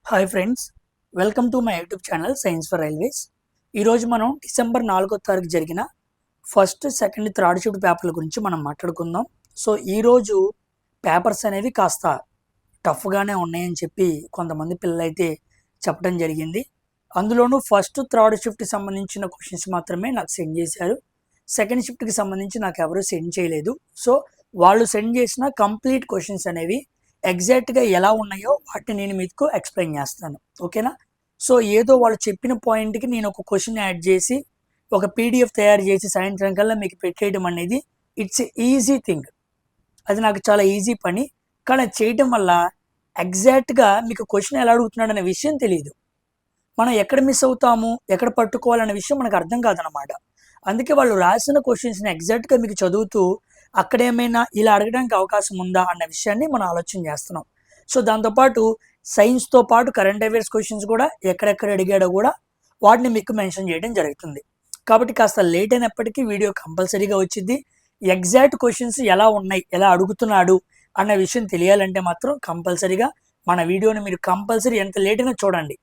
Hi friends, welcome to my YouTube channel science for railways. ఈరోజు మనం December 4వ తారీఖు జరిగిన ఫస్ట్, సెకండ్, థర్డ్ షిఫ్ట్ పేపర్ల గురించి మనం మాట్లాడుకుందాం. సో ఈరోజు పేపర్స్ అనేవి కాస్త టఫ్గానే ఉన్నాయని చెప్పి కొంతమంది పిల్లలు అయితే చెప్పడం జరిగింది. అందులోనూ ఫస్ట్, థర్డ్ షిఫ్ట్కి సంబంధించిన క్వశ్చన్స్ మాత్రమే నాకు సెండ్ చేశారు. సెకండ్ షిఫ్ట్కి సంబంధించి నాకు ఎవరు సెండ్ చేయలేదు. సో వాళ్ళు సెండ్ చేసిన కంప్లీట్ క్వశ్చన్స్ అనేవి ఎగ్జాక్ట్గా ఎలా ఉన్నాయో వాటిని నేను మీకు ఎక్స్ప్లెయిన్ చేస్తాను. ఓకేనా? సో ఏదో వాళ్ళు చెప్పిన పాయింట్కి నేను ఒక క్వశ్చన్ యాడ్ చేసి ఒక పీడిఎఫ్ తయారు చేసి సాయంత్రం కల్లా మీకు పెట్టేయడం అనేది ఇట్స్ ఈజీ థింగ్. అది నాకు చాలా ఈజీ పని. కానీ అది చేయడం వల్ల ఎగ్జాక్ట్గా మీకు క్వశ్చన్ ఎలా అడుగుతున్నాడు అనే విషయం తెలియదు. మనం ఎక్కడ మిస్ అవుతాము, ఎక్కడ పట్టుకోవాలనే విషయం మనకు అర్థం కాదనమాట. అందుకే వాళ్ళు రాసిన క్వశ్చన్స్ని ఎగ్జాక్ట్గా మీకు చదువుతూ అక్కడేమైనా ఇలా అడగడానికి అవకాశం ఉందా అన్న విషయాన్ని మనం ఆలోచన చేస్తున్నాం. సో దాంతోపాటు సైన్స్తో పాటు కరెంట్ అఫైర్స్ క్వశ్చన్స్ కూడా ఎక్కడెక్కడ అడిగాడో కూడా వాటిని మీకు మెన్షన్ చేయడం జరుగుతుంది. కాబట్టి కాస్త లేట్ అయినప్పటికీ వీడియో కంపల్సరీగా వచ్చింది. ఎగ్జాక్ట్ క్వశ్చన్స్ ఎలా ఉన్నాయి, ఎలా అడుగుతున్నాడు అన్న విషయం తెలియాలంటే మాత్రం కంపల్సరీగా మన వీడియోని మీరు కంపల్సరీ ఎంత లేట్ అయినా చూడండి.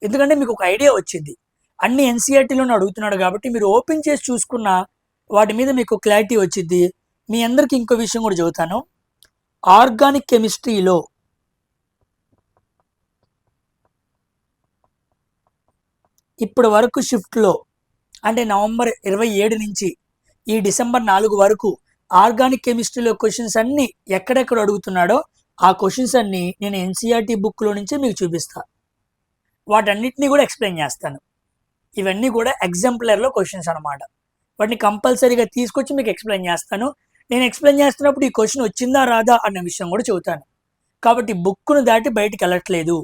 ఎందుకంటే మీకు ఒక ఐడియా వచ్చింది. అన్ని ఎన్సీఆర్టీలోనే అడుగుతున్నాడు కాబట్టి మీరు ఓపెన్ చేసి చూసుకున్న వాటి మీద మీకు క్లారిటీ వచ్చింది. మీ అందరికి ఇంకో విషయం కూడా చెబుతాను. ఆర్గానిక్ కెమిస్ట్రీలో ఇప్పటి వరకు షిఫ్ట్లో అంటే నవంబర్ 27 నుంచి ఈ డిసెంబర్ 4 వరకు ఆర్గానిక్ కెమిస్ట్రీలో క్వశ్చన్స్ అన్నీ ఎక్కడెక్కడ అడుగుతున్నాడో ఆ క్వశ్చన్స్ అన్నీ నేను ఎన్సీఆర్టీ బుక్లో నుంచే మీకు చూపిస్తాను. వాటన్నిటినీ కూడా ఎక్స్ప్లెయిన్ చేస్తాను. ఇవన్నీ కూడా ఎగ్జాంపులర్లో క్వశ్చన్స్ అనమాట. వాటిని కంపల్సరీగా తీసుకొచ్చి మీకు ఎక్స్ప్లెయిన్ చేస్తాను. నేను ఎక్స్ప్లెయిన్ చేస్తున్నప్పుడు ఈ క్వశ్చన్ వచ్చిందా రాదా అన్న విషయం కూడా చెబుతాను. కాబట్టి బుక్ను దాటి బయటికి వెళ్ళట్లేదు.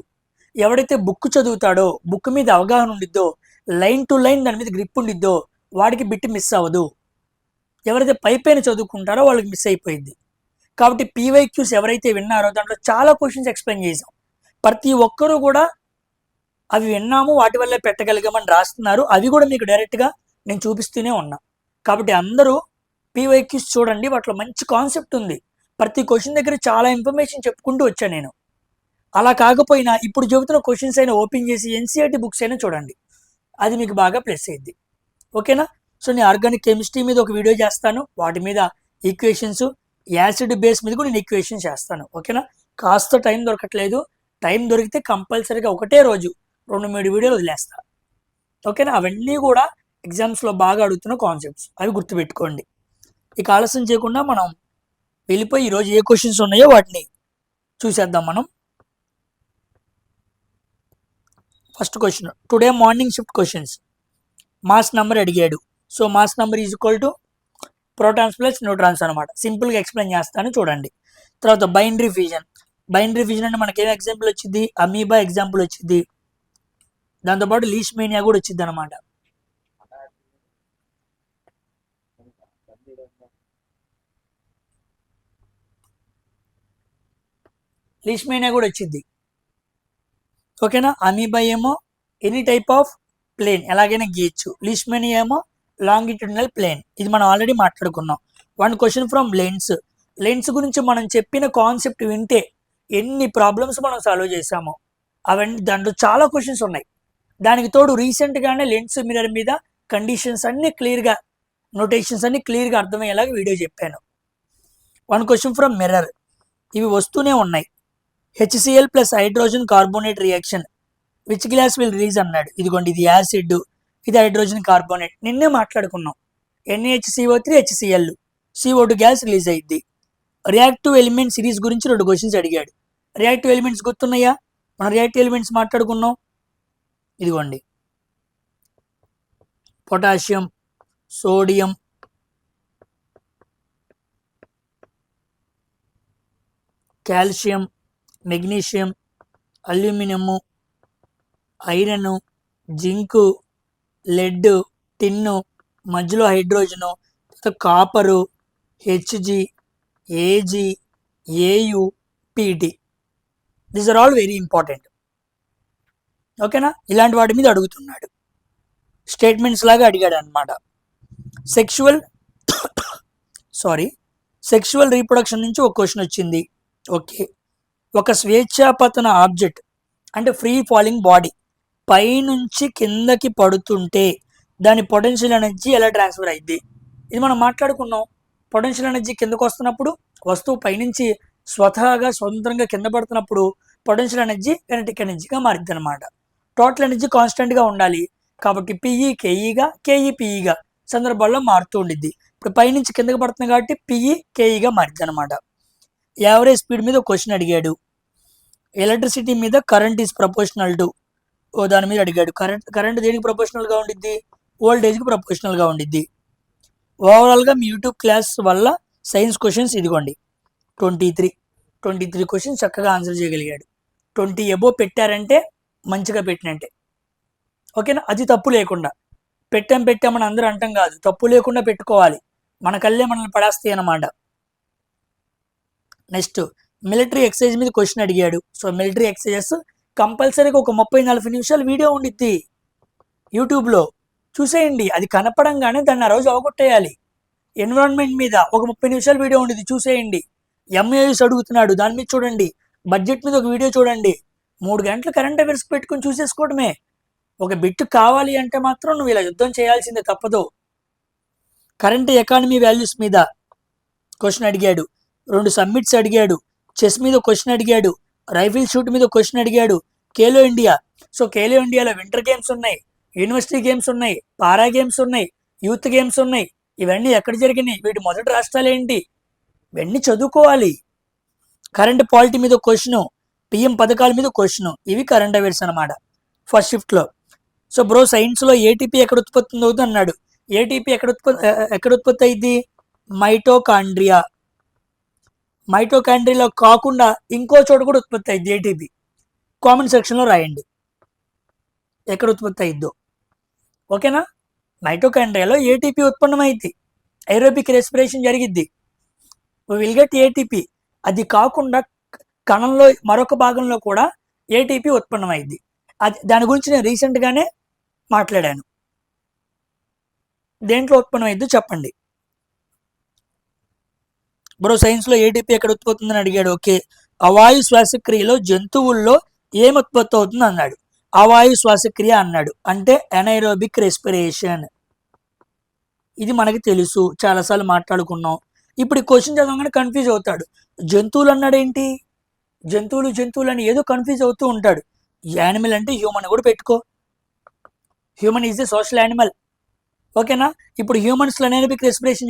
ఎవడైతే బుక్ చదువుతాడో, బుక్ మీద అవగాహన ఉండిద్దో, లైన్ టు లైన్ దాని మీద గ్రిప్ ఉండిద్దో వాడికి బిట్ మిస్ అవ్వదు. ఎవరైతే పైపైన చదువుకుంటారో వాళ్ళకి మిస్ అయిపోయింది. కాబట్టి పీవైక్యూస్ ఎవరైతే విన్నారో దాంట్లో చాలా క్వశ్చన్స్ ఎక్స్ప్లెయిన్ చేసాం. ప్రతి ఒక్కరూ కూడా అవి విన్నాము, వాటి వల్లే పెట్టగలిగామని రాస్తున్నారు. అవి కూడా మీకు డైరెక్ట్గా నేను చూపిస్తూనే ఉన్నా. కాబట్టి అందరూ పీవైక్యూస్ చూడండి, వాటిలో మంచి కాన్సెప్ట్ ఉంది. ప్రతి క్వశ్చన్ దగ్గర చాలా ఇన్ఫర్మేషన్ చెప్పుకుంటూ వచ్చాను నేను. అలా కాకపోయినా ఇప్పుడు చెబుతున్న క్వశ్చన్స్ అయినా ఓపెన్ చేసి ఎన్సీఆర్టీ బుక్స్ అయినా చూడండి, అది మీకు బాగా ప్లస్ అయ్యింది. ఓకేనా? సో నేను ఆర్గానిక్ కెమిస్ట్రీ మీద ఒక వీడియో చేస్తాను, వాటి మీద ఈక్వేషన్స్, యాసిడ్ బేస్ మీద కూడా నేను ఈక్వేషన్స్ చేస్తాను. ఓకేనా? కాస్త టైం దొరకట్లేదు. టైం దొరికితే కంపల్సరీగా ఒకటే రోజు 2-3 వీడియోలు వదిలేస్తా. ఓకేనా? అవన్నీ కూడా ఎగ్జామ్స్లో బాగా అడుగుతున్న కాన్సెప్ట్స్, అవి గుర్తుపెట్టుకోండి. ఇక ఆలస్యం చేయకుండా మనం వెళ్ళిపోయి ఈరోజు ఏ క్వశ్చన్స్ ఉన్నాయో వాటిని చూసేద్దాం మనం. First question, today morning shift questions. Mass number అడిగాడు. So mass number is equal to protons plus neutrons అనమాట. సింపుల్గా ఎక్స్ప్లెయిన్ చేస్తాను చూడండి. తర్వాత బైనరీ ఫ్యూజన్. బైనరీ ఫ్యూజన్ అంటే మనకి ఏం ఎగ్జాంపుల్ వచ్చింది? అమీబా ఎగ్జాంపుల్ వచ్చింది. దాంతోపాటు లీష్మేనియా కూడా వచ్చింది అనమాట. లీష్మేనియా కూడా వచ్చింది. ఓకేనా? అమీబా ఏమో ఎనీ టైప్ ఆఫ్ ప్లేన్ ఎలాగైనా గీయచ్చు. లీష్మేనియా ఏమో లాంగిట్యూడినల్ ప్లేన్. ఇది మనం ఆల్రెడీ మాట్లాడుకున్నాం. One question from lens. Lens గురించి మనం చెప్పిన కాన్సెప్ట్ వింటే ఎన్ని ప్రాబ్లమ్స్ మనం సాల్వ్ చేసామో అవన్నీ దాంట్లో చాలా క్వశ్చన్స్ ఉన్నాయి. దానికి తోడు రీసెంట్గానే లెన్స్ మిర్రర్ మీద కండిషన్స్ అన్నీ క్లియర్గా, నోటేషన్స్ అన్నీ క్లియర్గా అర్థమయ్యేలాగా వీడియో చెప్పాను. One question from mirror. ఇవి వస్తూనే ఉన్నాయి. HCl plus hydrogen carbonate reaction which gas will release అన్నాడు. ఇదిగోండి, ఇది యాసిడ్, ఇది హైడ్రోజన్ కార్బోనేట్. నిన్నే మాట్లాడుకున్నాం. NaHCO3 HCl, CO2 gas release అయ్యిద్ది. రియాక్టివ్ ఎలిమెంట్ సిరీస్ గురించి 2 క్వశ్చన్స్ అడిగాడు. రియాక్టివ్ ఎలిమెంట్స్ గుర్తున్నాయా? మనం రియాక్టివ్ ఎలిమెంట్స్ మాట్లాడుకున్నాం. ఇదిగోండి, potassium, sodium, calcium, magnesium, aluminium, iron, zinc, lead, tin, మధ్యలో hydrogen, copper, Hg, Ag, Au, Pt. These are all very important. ఓకేనా? ఇలాంటి వాటి మీద అడుగుతున్నాడు. స్టేట్మెంట్స్ లాగా అడిగాడు అనమాట. సెక్షువల్ రీప్రొడక్షన్ నుంచి ఒక క్వశ్చన్ వచ్చింది. ఓకే, ఒక స్వేచ్ఛాపతన ఆబ్జెక్ట్ అంటే ఫ్రీ ఫాలింగ్ బాడీ పైనుంచి కిందకి పడుతుంటే దాని పొటెన్షియల్ ఎనర్జీ ఎలా ట్రాన్స్ఫర్ అయింది, ఇది మనం మాట్లాడుకున్నాం. పొటెన్షియల్ ఎనర్జీ కిందకు వస్తున్నప్పుడు వస్తువు పైనుంచి స్వతహాగా స్వతంత్రంగా కింద పడుతున్నప్పుడు పొటెన్షియల్ ఎనర్జీ కైనెటిక్ ఎనర్జీగా మారింది అనమాట. టోటల్ ఎనర్జీ కాన్స్టెంట్గా ఉండాలి కాబట్టి పిఈ కేఈగా కేఈ పిఈగా సందర్భాల్లో మారుతూ ఉండిద్ది. ఇప్పుడు పైనుంచి కిందకి పడుతుంది కాబట్టి పిఈ కేఈగా మారింది అనమాట. యావరేజ్ స్పీడ్ మీద క్వశ్చన్ అడిగాడు. ఎలక్ట్రిసిటీ మీద కరెంట్ ఈజ్ ప్రపోర్షనల్ టు దాని మీద అడిగాడు. కరెంట్ దేనికి ప్రపోర్షనల్గా ఉండిద్ది, వోల్టేజ్కి ప్రపోర్షనల్గా ఉండిద్ది. ఓవరాల్గా మీ యూట్యూబ్ క్లాస్ వల్ల సైన్స్ క్వశ్చన్స్ ఇదిగోండి 23 క్వశ్చన్స్ చక్కగా ఆన్సర్ చేయగలిగాడు. 20 ఎబో పెట్టారంటే మంచిగా పెట్టినంటే, ఓకేనా. అది తప్పు లేకుండా పెట్టామని అందరూ అంటాం కాదు, తప్పు లేకుండా పెట్టుకోవాలి. మన కళ్ళే మనల్ని పడేస్తాయి అన్నమాట. నెక్స్ట్ మిలిటరీ ఎక్సర్సైజ్ మీద క్వశ్చన్ అడిగాడు. సో మిలిటరీ ఎక్సర్సైజెస్ కంపల్సరీగా ఒక 30-40 నిమిషాలు వీడియో ఉండిద్ది యూట్యూబ్లో, చూసేయండి. అది కనపడంగానే దాన్ని ఆ రోజు అవగొట్టేయాలి. ఎన్విరాన్మెంట్ మీద ఒక 30 నిమిషాలు వీడియో ఉండిద్ది, చూసేయండి. ఎంఏఎస్ అడుగుతున్నాడు, దాని మీద చూడండి. బడ్జెట్ మీద ఒక వీడియో చూడండి. 3 గంటలు కరెంట్ అఫైర్స్ పెట్టుకుని చూసేసుకోవడమే. ఒక బిట్ కావాలి అంటే మాత్రం నువ్వు ఇలా యుద్ధం చేయాల్సిందే, తప్పదు. కరెంట్ ఎకానమీ వాల్యూస్ మీద క్వశ్చన్ అడిగాడు. 2 సమ్మిట్స్ అడిగాడు. చెస్ మీద క్వశ్చన్ అడిగాడు. రైఫిల్ షూట్ మీద క్వశ్చన్ అడిగాడు. ఖేలో ఇండియా, సో ఖేలో ఇండియాలో వింటర్ గేమ్స్ ఉన్నాయి, యూనివర్సిటీ గేమ్స్ ఉన్నాయి, పారా గేమ్స్ ఉన్నాయి, యూత్ గేమ్స్ ఉన్నాయి. ఇవన్నీ ఎక్కడ జరిగినాయి, వీటి మొదటి రాష్ట్రాలు ఏంటి, ఇవన్నీ చదువుకోవాలి. కరెంట్ పాలిటీ మీద క్వశ్చన్, పిఎం పథకాల మీద క్వశ్చన్, ఇవి కరెంట్ అఫైర్స్ అనమాట ఫస్ట్ షిఫ్ట్లో. సో బ్రో సైన్స్లో ఏటీపీ ఎక్కడ ఉత్పత్తి అవుతుంది అన్నాడు. ఏటీపీ ఎక్కడ ఉత్పత్తి అయింది, మైటోకాండ్రియాలో కాకుండా ఇంకో చోట కూడా ఉత్పత్తి అయింది ఏటీపీ. కామెంట్ సెక్షన్లో రాయండి ఎక్కడ ఉత్పత్తి అయిద్దో, ఓకేనా. మైటోకాండ్రియాలో ఏటీపీ ఉత్పన్నమైంది, ఏరోబిక్ రెస్పిరేషన్ జరిగిద్ది, విల్ గెట్ ఏటీపీ. అది కాకుండా కణంలో మరొక భాగంలో కూడా ఏటీపీ ఉత్పన్నమైంది. అది దాని గురించి నేను రీసెంట్గానే మాట్లాడాను. దేంట్లో ఉత్పన్నమైందో చెప్పండి బ్రో. సైన్స్లో ఏటీపీ ఎక్కడ ఉత్పత్తి ఉందని అడిగాడు. ఓకే, అవాయు శ్వాసక్రియలో జంతువుల్లో ఏం ఉత్పత్తి అవుతుంది అన్నాడు. అవాయు శ్వాసక్రియ అన్నాడు అంటే ఎనైరోబిక్ రెస్పిరేషన్. ఇది మనకి తెలుసు, చాలాసార్లు మాట్లాడుకున్నాం. ఇప్పుడు ఈ క్వశ్చన్ చదవగానే కన్ఫ్యూజ్ అవుతాడు. జంతువులు అన్నాడేంటి, జంతువులు అని ఏదో కన్ఫ్యూజ్ అవుతూ ఉంటాడు. యానిమల్ అంటే హ్యూమన్ కూడా పెట్టుకో, human is a social animal, ఓకేనా. ఇప్పుడు హ్యూమన్స్లో ఎనైరోబిక్ రెస్పిరేషన్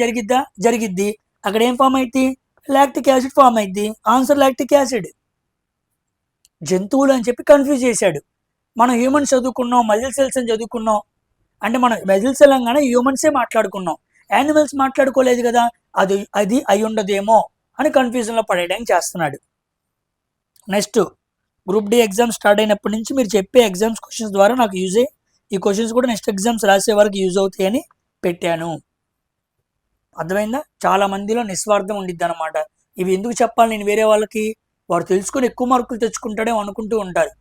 జరిగిద్ది. అక్కడ ఏం ఫామ్ అయింది, లాక్టిక్ యాసిడ్ ఫామ్ అయింది. Answer lactic acid. జంతువులు అని చెప్పి కన్ఫ్యూజ్ చేశాడు. మనం హ్యూమన్స్ చదువుకున్నాం, మజిల్ సెల్స్ అని చదువుకున్నాం. అంటే మనం మజిల్ సెల్ అనగానే హ్యూమన్సే మాట్లాడుకున్నాం, యానిమల్స్ మాట్లాడుకోలేదు కదా, అది అయి ఉండదేమో అని కన్ఫ్యూజన్లో పడేయడానికి చేస్తున్నాడు. Next group D exam start అయినప్పటి నుంచి మీరు చెప్పే ఎగ్జామ్స్ క్వశ్చన్స్ ద్వారా నాకు యూజ్ అయ్యి ఈ క్వశ్చన్స్ కూడా నెక్స్ట్ ఎగ్జామ్స్ రాసే వరకు యూజ్ అవుతాయని పెట్టాను. అర్థమైందా. చాలా మందిలో నిస్వార్థం ఉండిద్ది అనమాట. ఇవి ఎందుకు చెప్పాలి నేను వేరే వాళ్ళకి, వారు తెలుసుకొని ఎక్కువ మార్కులు తెచ్చుకుంటాడేమో అనుకుంటూ ఉంటారు.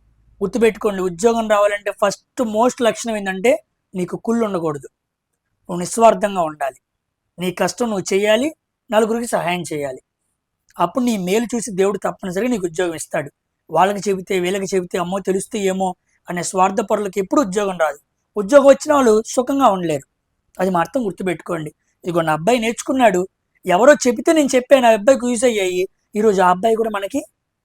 గుర్తుపెట్టుకోండి, ఉద్యోగం రావాలంటే ఫస్ట్ మోస్ట్ లక్షణం ఏంటంటే నీకు కుళ్ళు ఉండకూడదు, నువ్వు నిస్వార్థంగా ఉండాలి, నీ కష్టం నువ్వు చేయాలి, నలుగురికి సహాయం చేయాలి. అప్పుడు నీ మేలు చూసి దేవుడు తప్పనిసరిగా నీకు ఉద్యోగం ఇస్తాడు. వాళ్ళకి చెబితే వీళ్ళకి చెబితే అమ్మో తెలుస్తే ఏమో అనే స్వార్థపరులకు ఎప్పుడు ఉద్యోగం రాదు. ఉద్యోగం వచ్చిన వాళ్ళు సుఖంగా ఉండలేరు. అది మా అర్థం గుర్తుపెట్టుకోండి. ఇదిగో నా అబ్బాయి నేర్చుకున్నాడు, ఎవరో చెబితే నేను చెప్పాను, ఆ అబ్బాయికి యూజ్ అయ్యాయి. ఈరోజు ఆ అబ్బాయి కూడా మనకి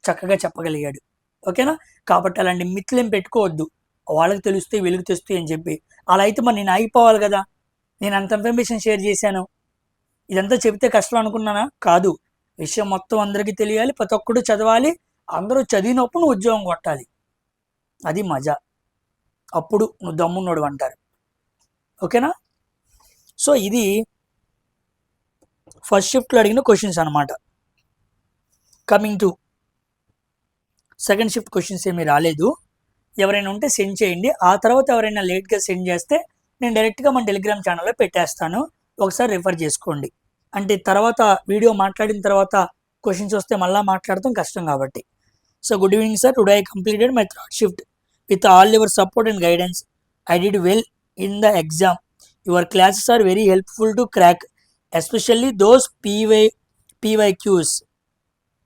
చక్కగా చెప్పగలిగాడు, ఓకేనా. కాబట్టి అలాంటి మిత్రులేం పెట్టుకోవద్దు, వాళ్ళకి తెలుస్తాయి వీళ్ళకి తెలుస్తాయి అని చెప్పి. అలా అయితే మరి నేను ఆగిపోవాలి కదా. నేను అంత ఇన్ఫర్మేషన్ షేర్ చేశాను, ఇదంతా చెబితే కష్టం అనుకున్నానా, కాదు. విషయం మొత్తం అందరికీ తెలియాలి, ప్రతి ఒక్కడు చదవాలి, అందరూ చదివినప్పుడు నువ్వు ఉద్యోగం కొట్టాలి, అది మజా. అప్పుడు నువ్వు దమ్మున్నోడు అంటారు, ఓకేనా. సో ఇది ఫస్ట్ షిఫ్ట్లో అడిగిన క్వశ్చన్స్ అనమాట. Coming to second shift questions ఏమీ రాలేదు. ఎవరైనా ఉంటే సెండ్ చేయండి. ఆ తర్వాత ఎవరైనా లేట్గా సెండ్ చేస్తే నేను డైరెక్ట్గా మన టెలిగ్రామ్ ఛానల్లో పెట్టేస్తాను, ఒకసారి రిఫర్ చేసుకోండి. అంటే తర్వాత వీడియో మాట్లాడిన తర్వాత క్వశ్చన్స్ వస్తే మళ్ళీ మాట్లాడటం కష్టం కాబట్టి. So good evening sir, today I completed my third shift with all your support and guidance. I did well in the exam. Your classes are very helpful to crack, especially those PYQs.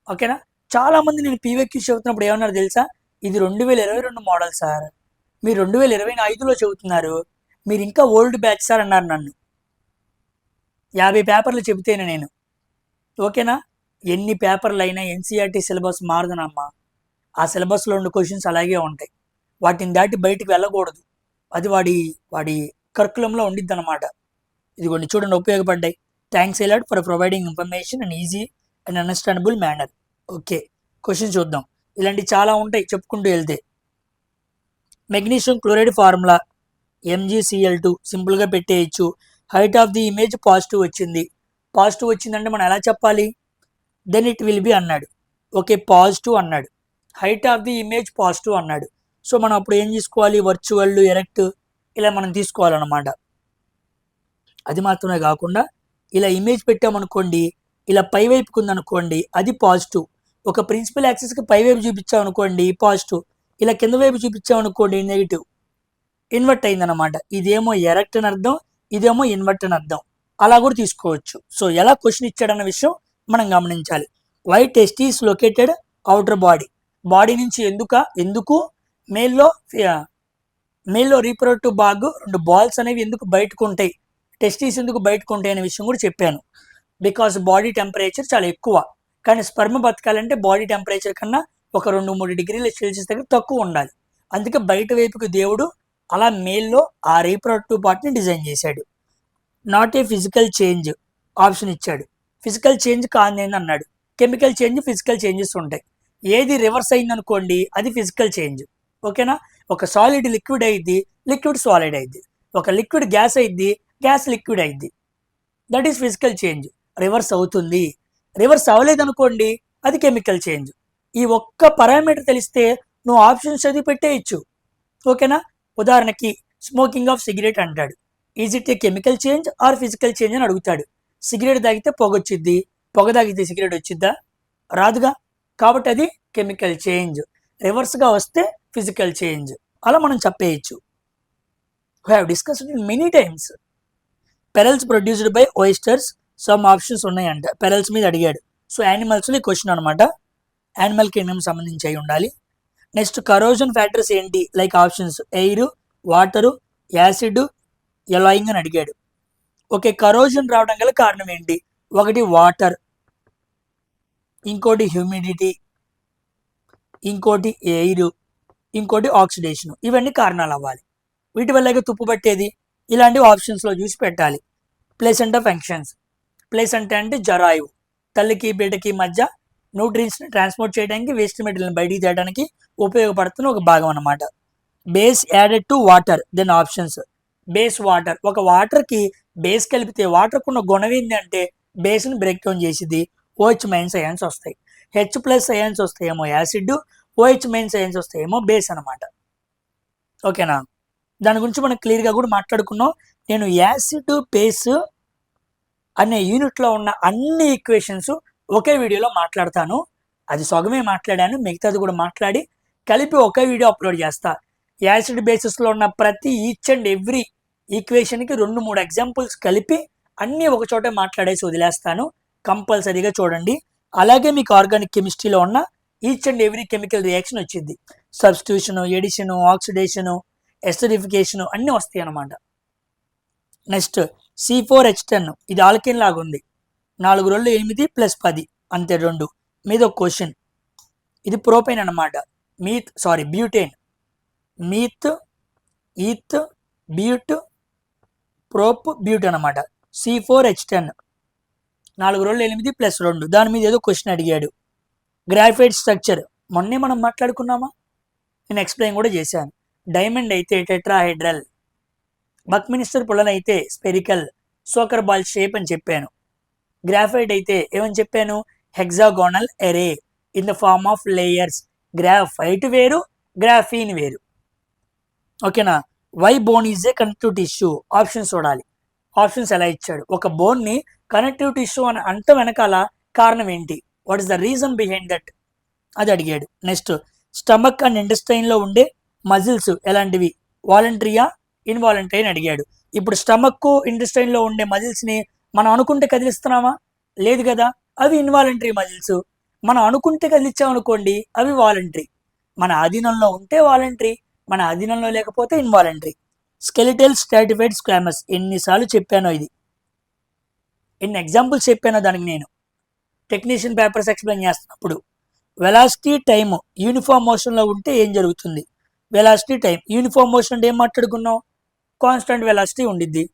ఓకేనా. చాలామంది నేను PYQs చెబుతున్నప్పుడు ఏమన్నారు తెలుసా, ఇది 2022 model sir, మీరు 2025లో చెబుతున్నారు, మీరు ఇంకా ఓల్డ్ బ్యాచ్ సార్ అన్నారు నన్ను. 50 పేపర్లు చెబితేనే నేను, ఓకేనా? ఎన్ని పేపర్లు అయినా ఎన్సీఆర్టీ సిలబస్ మారదనమ్మా. ఆ సిలబస్లో ఉండే క్వశ్చన్స్ అలాగే ఉంటాయి, వాటిని దాటి బయటికి వెళ్ళకూడదు. అది వాడి వాడి కరికులంలో ఉండిద్ది అనమాట. ఇదిగోండి చూడండి, ఉపయోగపడ్డాయి. Thanks allot for providing information and easy and understandable manner. Okay, question చూద్దాం. ఇలాంటివి చాలా ఉంటాయి చెప్పుకుంటూ వెళ్తే. మెగ్నీషియం క్లోరైడ్ ఫార్ములా MgCl2 సింపుల్గా పెట్టేయచ్చు. Height of the image positive వచ్చింది. పాజిటివ్ వచ్చిందంటే మనం ఎలా చెప్పాలి? దెన్ ఇట్ విల్ బి అన్నాడు. ఓకే, పాజిటివ్ అన్నాడు, height of the image positive అన్నాడు. సో మనం అప్పుడు ఏం తీసుకోవాలి? వర్చువల్, ఎరెక్ట్ ఇలా మనం తీసుకోవాలన్నమాట. అది మాత్రమే కాకుండా ఇలా ఇమేజ్ పెట్టామనుకోండి, ఇలా పై వైపుకు ఉందనుకోండి అది పాజిటివ్. ఒక ప్రిన్సిపల్ యాక్సిస్కి పై వైపు చూపించామనుకోండి పాజిటివ్, ఇలా కింద వైపు చూపించామనుకోండి నెగిటివ్. ఇన్వర్ట్ అయిందనమాట. ఇదేమో ఎరెక్ట్ అని అర్థం, ఇదేమో ఇన్వర్ట్ అని అర్థం. అలా కూడా తీసుకోవచ్చు. సో ఎలా క్వశ్చన్ ఇచ్చాడన్న విషయం మనం గమనించాలి. Why testis located outer body, body నుంచి ఎందుకు మేల్లో రీప్రొడక్టివ్ బాగ్ 2 బాల్స్ అనేవి ఎందుకు బయటకు ఉంటాయి, టెస్టీస్ ఎందుకు బయటకు ఉంటాయి అనే విషయం కూడా చెప్పాను. బికాస్ బాడీ టెంపరేచర్ చాలా ఎక్కువ, కానీ స్పర్మ్ బతకాలంటే బాడీ టెంపరేచర్ కన్నా ఒక 2-3 డిగ్రీల సెల్సియస్ దగ్గర తక్కువ ఉండాలి. అందుకే బయట వైపుకి దేవుడు అలా మేల్లో ఆ రీప్రొడక్టివ్ పార్ట్ని డిజైన్ చేశాడు. Not a physical change option ఇచ్చాడు. ఫిజికల్ చేంజ్ కాదని అన్నాడు. కెమికల్ చేంజ్, ఫిజికల్ చేంజెస్ ఉంటాయి. ఏది రివర్స్ అయింది అనుకోండి అది ఫిజికల్ చేంజ్. ఓకేనా? ఒక సాలిడ్ లిక్విడ్ అయింది, లిక్విడ్ సాలిడ్ అయింది. ఒక లిక్విడ్ గ్యాస్ అయింది, గ్యాస్ లిక్విడ్ అయింది. That is physical change. Reverse అవుతుంది. రివర్స్ అవ్వలేదు అనుకోండి అది కెమికల్ చేంజ్. ఈ ఒక్క పారామీటర్ తెలిస్తే నువ్వు ఆప్షన్స్ చదివి పెట్టేయచ్చు. ఓకేనా? ఉదాహరణకి స్మోకింగ్ ఆఫ్ సిగరెట్ అంటాడు. Is it a chemical change or physical change అని అడుగుతాడు. సిగరెట్ తాగితే పొగ వచ్చిద్ది, పొగ తాగితే సిగరెట్ వచ్చిద్దా? రాదుగా. కాబట్టి అది కెమికల్ చేంజ్. రివర్స్గా వస్తే ఫిజికల్ చేంజ్. అలా మనం చెప్పేయచ్చు. We have discussed in many times. Pearls produced by oysters, some options ఉన్నాయంట. పెరల్స్ మీద అడిగాడు. సో యానిమల్స్లో ఈ క్వశ్చన్ అనమాట. యానిమల్ కింగ్డమ్ సంబంధించి అయి ఉండాలి. నెక్స్ట్ కరోజన్ ఫ్యాక్టర్స్ ఏంటి? Like options air, water, acid, alloying అని అడిగాడు. ఓకే, కరోజన్ రావడం గల కారణం ఏంటి? ఒకటి వాటర్, ఇంకోటి హ్యూమిడిటీ, ఇంకోటి ఎయిర్, ఇంకోటి ఆక్సిడేషన్. ఇవన్నీ కారణాలు అవ్వాలి. వీటి వల్ల తుప్పు పట్టేది. ఇలాంటివి ఆప్షన్స్లో చూసి పెట్టాలి. ప్లేసెంటా ఫంక్షన్స్. ప్లేసెంటా అంటే జరాయువు, తల్లికి బిడ్డకి మధ్య న్యూట్రియన్స్ని ట్రాన్స్పోర్ట్ చేయడానికి, వేస్ట్ మెటీరియల్ని బయటికి తీయడానికి ఉపయోగపడుతున్న ఒక భాగం అన్నమాట. Base added to water, then options. Base water, ఒక వాటర్కి బేస్ కలిపితే వాటర్కు ఉన్న గుణం ఏంటి అంటే బేస్ని బ్రేక్ డౌన్ చేసిద్ది. OH మైనస్ అయాన్స్ వస్తాయి. H+ అయాన్స్ వస్తాయేమో యాసిడ్, OH మైనస్ అయాన్స్ వస్తాయేమో బేస్ అనమాట. ఓకేనా? దాని గురించి మనం క్లియర్గా కూడా మాట్లాడుకున్నాం. నేను యాసిడ్ బేస్ అనే యూనిట్లో ఉన్న అన్ని ఈక్వేషన్స్ ఒకే వీడియోలో మాట్లాడతాను. అది సగమే మాట్లాడాను, మిగతాది కూడా మాట్లాడి కలిపి ఒకే వీడియో అప్లోడ్ చేస్తా. యాసిడ్ బేసిస్లో ఉన్న ప్రతి ఈచ్ అండ్ ఎవ్రీ ఈక్వేషన్కి 2-3 ఎగ్జాంపుల్స్ కలిపి అన్నీ ఒక చోట మాట్లాడేసి వదిలేస్తాను. కంపల్సరీగా చూడండి. అలాగే మీకు ఆర్గానిక్ కెమిస్ట్రీలో ఉన్న each and every chemical reaction వచ్చింది. సబ్స్టిట్యూషను, ఎడిషను, ఆక్సిడేషను, ఎస్టరిఫికేషను అన్నీ వస్తాయి అన్నమాట. నెక్స్ట్ C4H10, ఇది ఆల్కేన్ లాగా ఉంది. 4 2 8 + 10 అంతే 2 మీద ఒక క్వశ్చన్. ఇది ప్రోపైన్ అనమాట. బ్యూటేన్, మీత్, ఈత్, బ్యూట్, ప్రోప్, బ్యూట్ అనమాట. C4H10 4 2 8 + 2. దాని మీద ఏదో క్వశ్చన్ అడిగాడు. గ్రాఫైట్ స్ట్రక్చర్ మొన్నే మనం మాట్లాడుకున్నామా, నేను ఎక్స్ప్లెయిన్ కూడా చేశాను. డైమండ్ అయితే టెట్రాహైడ్రల్, బక్మినిస్టర్ పుల్లన్ అయితే స్పెరికల్, సోకర్ బాల్ షేప్ అని చెప్పాను. గ్రాఫైట్ అయితే ఏమని చెప్పాను? Hexagonal array in the form of layers. Graphite వేరు, గ్రాఫీన్ వేరు. ఓకేనా? Why bone is a connective tissue. Options చూడాలి. ఆప్షన్స్ ఎలా ఇచ్చాడు? ఒక బోన్ని కనెక్టివ్ టిష్యూ అని అంత వెనకాల కారణం ఏంటి? What is the reason behind that? అది అడిగాడు. నెక్స్ట్ స్టమక్ అండ్ ఇంటెస్టైన్లో ఉండే మజిల్స్ ఎలాంటివి? వాలంటరీయా, ఇన్వాలంటరీ అని అడిగాడు. ఇప్పుడు స్టమక్, ఇంటెస్టైన్లో ఉండే మజిల్స్ని మనం అనుకుంటే కదిలిస్తున్నామా? లేదు కదా, అవి ఇన్వాలంటరీ మజిల్స్. మనం అనుకుంటే కదిలించామనుకోండి అవి వాలంటరీ. మన ఆధీనంలో ఉంటే వాలంటరీ, మన ఆధీనంలో లేకపోతే ఇన్వాలంటరీ. స్కెలిటల్ స్ట్రాటిఫైడ్ స్క్వామస్, ఎన్నిసార్లు చెప్పానో ఇది, ఎన్ని ఎగ్జాంపుల్స్ చెప్పానో దానికి నేను టెక్నీషియన్ పేపర్స్ ఎక్స్ప్లెయిన్ చేస్తున్నప్పుడు. వెలాసిటీ టైము యూనిఫామ్ మోషన్లో ఉంటే ఏం జరుగుతుంది? వెలాసిటీ టైం యూనిఫామ్ మోషన్ అంటే ఏం మాట్లాడుకున్నాం? కాన్స్టెంట్ వెలాసిటీ ఉండిద్ది,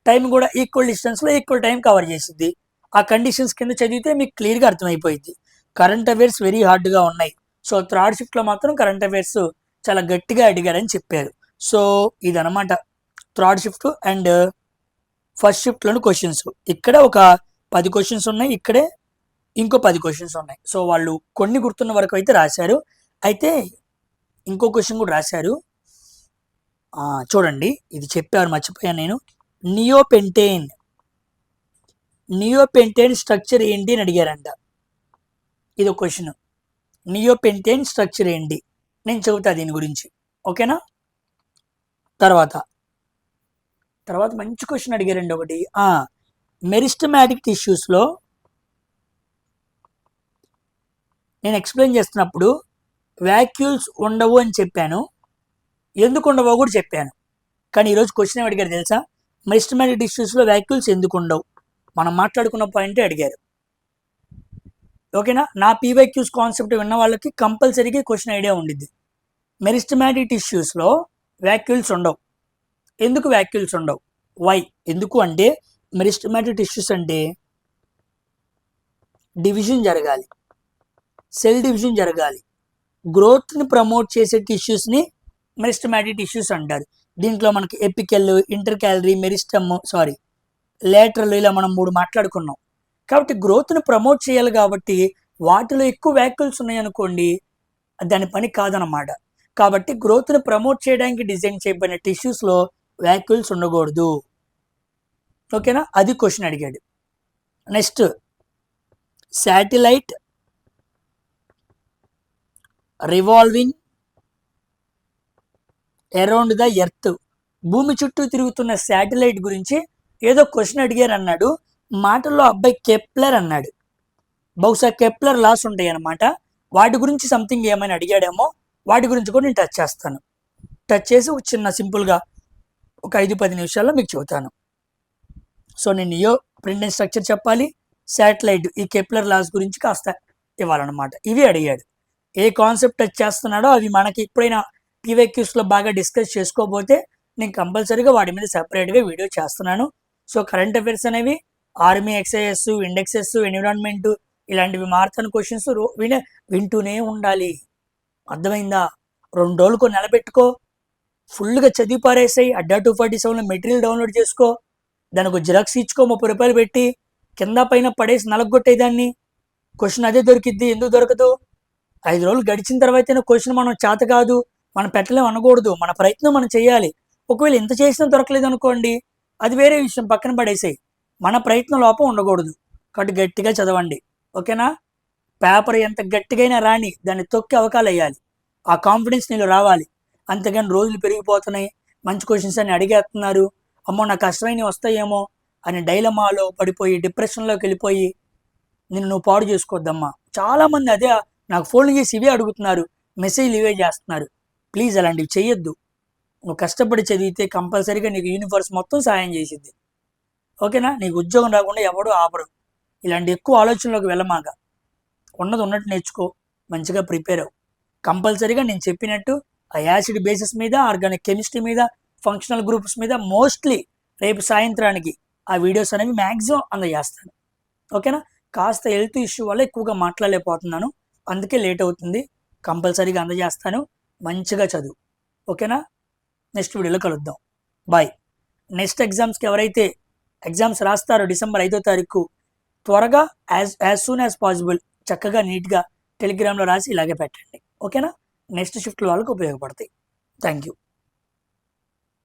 టైం కూడా ఈక్వల్ డిస్టెన్స్లో ఈక్వల్ టైం కవర్ చేసిద్ది. ఆ కండిషన్స్ కింద చదివితే మీకు క్లియర్గా అర్థమైపోయింది. కరెంట్ అఫైర్స్ వెరీ హార్డ్గా ఉన్నాయి. సో థర్డ్ షిఫ్ట్లో మాత్రం కరెంట్ అఫైర్స్ చాలా గట్టిగా అడిగారని చెప్పారు. సో ఇదనమాట థర్డ్ షిఫ్ట్ అండ్ ఫస్ట్ షిఫ్ట్లోని క్వశ్చన్స్. ఇక్కడ ఒక 10 క్వశ్చన్స్ ఉన్నాయి, ఇక్కడే ఇంకో 10 క్వశ్చన్స్ ఉన్నాయి. సో వాళ్ళు కొన్ని గుర్తున్న వరకు అయితే రాశారు. అయితే ఇంకో క్వశ్చన్ కూడా రాశారు, చూడండి, ఇది చెప్పారు మర్చిపోయాను నేను. నియోపెంటేన్ స్ట్రక్చర్ ఏంటి అని అడిగారంట. ఇది ఒక క్వశ్చన్. నియోపెంటేన్ స్ట్రక్చర్ ఏంటి, నేను చెబుతా దీని గురించి, ఓకేనా? తర్వాత మంచి క్వశ్చన్ అడిగారండి ఒకటి. మెరిస్టమాటిక్ టిష్యూస్లో నేను ఎక్స్ప్లెయిన్ చేస్తున్నప్పుడు వ్యాక్యూల్స్ ఉండవు అని చెప్పాను, ఎందుకు ఉండవో కూడా చెప్పాను. కానీ ఈరోజు క్వశ్చన్ ఏమి అడిగారు తెలుసా? మెరిస్టమాటిక్ టిష్యూస్లో వ్యాక్యూల్స్ ఎందుకు ఉండవు, మనం మాట్లాడుకున్న పాయింటే అడిగారు, ఓకేనా? నా పీవైక్యూస్ కాన్సెప్ట్ విన్న వాళ్ళకి కంపల్సరీగా క్వశ్చన్ ఐడియా ఉండిద్ది. మెరిస్టమాటిక్ టిష్యూస్లో వ్యాక్యూల్స్ ఉండవు. ఎందుకు వ్యాక్యూల్స్ ఉండవు? వై? ఎందుకు అంటే మెరిస్టమాటిక్ టిష్యూస్ అంటే డివిజన్ జరగాలి, సెల్ డివిజన్ జరగాలి, గ్రోత్ని ప్రమోట్ చేసే టిష్యూస్ని మెరిస్టమాటిక్ టిష్యూస్ అంటారు. దీంట్లో మనకి ఎపికెల్, ఇంటర్కాలరీ, మెరిస్టమ్, లేటరల్, ఇలా మనం 3 మాట్లాడుకున్నాం. కాబట్టి గ్రోత్ని ప్రమోట్ చేయాలి కాబట్టి వాటిలో ఎక్కువ వ్యాక్యూల్స్ ఉన్నాయనుకోండి, దాని పని కాదనమాట. కాబట్టి గ్రోత్ని ప్రమోట్ చేయడానికి డిజైన్ చేయబడిన టిష్యూస్లో వ్యాక్యూల్స్ ఉండకూడదు, ఓకేనా? అది క్వశ్చన్ అడిగాడు. Next, satellite revolving around the earth, భూమి చుట్టూ తిరుగుతున్న శాటిలైట్ గురించి ఏదో క్వశ్చన్ అడిగారు అన్నాడు. మాటల్లో అబ్బాయి కెప్లర్ అన్నాడు. బహుశా కెప్లర్ లాస్ ఉంటాయి అన్నమాట, వాటి గురించి సంథింగ్ ఏమైనా అడిగాడేమో, వాటి గురించి కూడా నేను టచ్ చేస్తాను. టచ్ చేసి చిన్న సింపుల్గా ఒక 5-10 నిమిషాల్లో మీకు చెబుతాను. సో నేను నియో ప్రింట్ స్ట్రక్చర్ చెప్పాలి, శాటిలైట్, ఈ కెప్లర్ లాస్ గురించి కాస్త ఇవ్వాలన్నమాట. ఇవి అడిగాడు. ఏ కాన్సెప్ట్ టచ్ చేస్తున్నాడో అవి మనకి ఎప్పుడైనా పీవైక్యూస్లో బాగా డిస్కస్ చేసుకోకపోతే నేను కంపల్సరీగా వాటి మీద సెపరేట్గా వీడియో చేస్తున్నాను. సో కరెంట్ అఫైర్స్ అనేవి ఆర్మీ ఎక్సైఎస్, ఇండెక్సెస్, ఎన్విరాన్మెంట్, ఇలాంటివి మారుతున్న క్వశ్చన్స్ వింటూనే ఉండాలి. అర్థమైందా? 2 రోజులకు నిలబెట్టుకో, ఫుల్గా చదివి పారేసాయి. అడ్డా 247లో మెటీరియల్ డౌన్లోడ్ చేసుకో, దానికి జిరాక్స్ ఇచ్చుకో 30 రూపాయలు పెట్టి, కింద పైన పడేసి నలగొట్టేదాన్ని. క్వశ్చన్ అదే దొరికిద్ది, ఎందుకు దొరకదు? 5 రోజులు గడిచిన తర్వాతైనా క్వశ్చన్ మనం చేత కాదు, మనం పెట్టలేము అనకూడదు. మన ప్రయత్నం మనం చేయాలి. ఒకవేళ ఎంత చేసినా దొరకలేదు అనుకోండి, అది వేరే విషయం, పక్కన పడేసాయి. మన ప్రయత్నం లోపం ఉండకూడదు. కాబట్టి గట్టిగా చదవండి, ఓకేనా? పేపర్ ఎంత గట్టిగైనా రాని, దాన్ని తొక్కి అవకాలు వేయాలి. ఆ కాన్ఫిడెన్స్ నీళ్ళు రావాలి. అంతేగాని రోజులు పెరిగిపోతున్నాయి, మంచి క్వశ్చన్స్ అని అడిగేస్తున్నారు, అమ్మో నాకు కష్టమైనవి వస్తాయేమో అని డైలమాలో పడిపోయి డిప్రెషన్లోకి వెళ్ళిపోయి నువ్వు పాడు చేసుకోవద్దమ్మా. చాలామంది అదే నాకు ఫోన్లు చేసి ఇవే అడుగుతున్నారు, మెసేజ్లు ఇవే చేస్తున్నారు. ప్లీజ్ అలాంటివి చెయ్యొద్దు. నువ్వు కష్టపడి చదివితే కంపల్సరీగా నీకు యూనివర్స్ మొత్తం సాయం చేసిద్ది, ఓకేనా? నీకు ఉద్యోగం రాకుండా ఎవడూ ఆపరు. ఇలాంటి ఎక్కువ ఆలోచనలోకి వెళ్ళమాక, ఉన్నది ఉన్నట్టు నేర్చుకో, మంచిగా ప్రిపేర్ అవ్వు. కంపల్సరీగా నేను చెప్పినట్టు ఆ యాసిడ్ బేసిస్ మీద, ఆర్గానిక్ కెమిస్ట్రీ మీద, ఫంక్షనల్ గ్రూప్స్ మీద మోస్ట్లీ రేపు సాయంత్రానికి ఆ వీడియోస్ అనేవి మ్యాక్సిమం అందజేస్తాను, ఓకేనా? కాస్త హెల్త్ ఇష్యూ వల్ల ఎక్కువగా మాట్లాడలేకపోతున్నాను, అందుకే లేట్ అవుతుంది. కంపల్సరీగా అందజేస్తాను. మంచిగా చదువు, ఓకేనా? నెక్స్ట్ వీడియోలో కలుద్దాం. బాయ్. నెక్స్ట్ ఎగ్జామ్స్కి ఎవరైతే ఎగ్జామ్స్ రాస్తారో డిసెంబర్ 5వ తారీఖు, త్వరగా యాజ్ సూన్ యాజ్ పాసిబుల్ చక్కగా నీట్గా టెలిగ్రామ్లో రాసి ఇలాగే పెట్టండి, ఓకేనా? నెక్స్ట్ షిఫ్ట్లో వాళ్ళకి ఉపయోగపడతాయి. Thank you.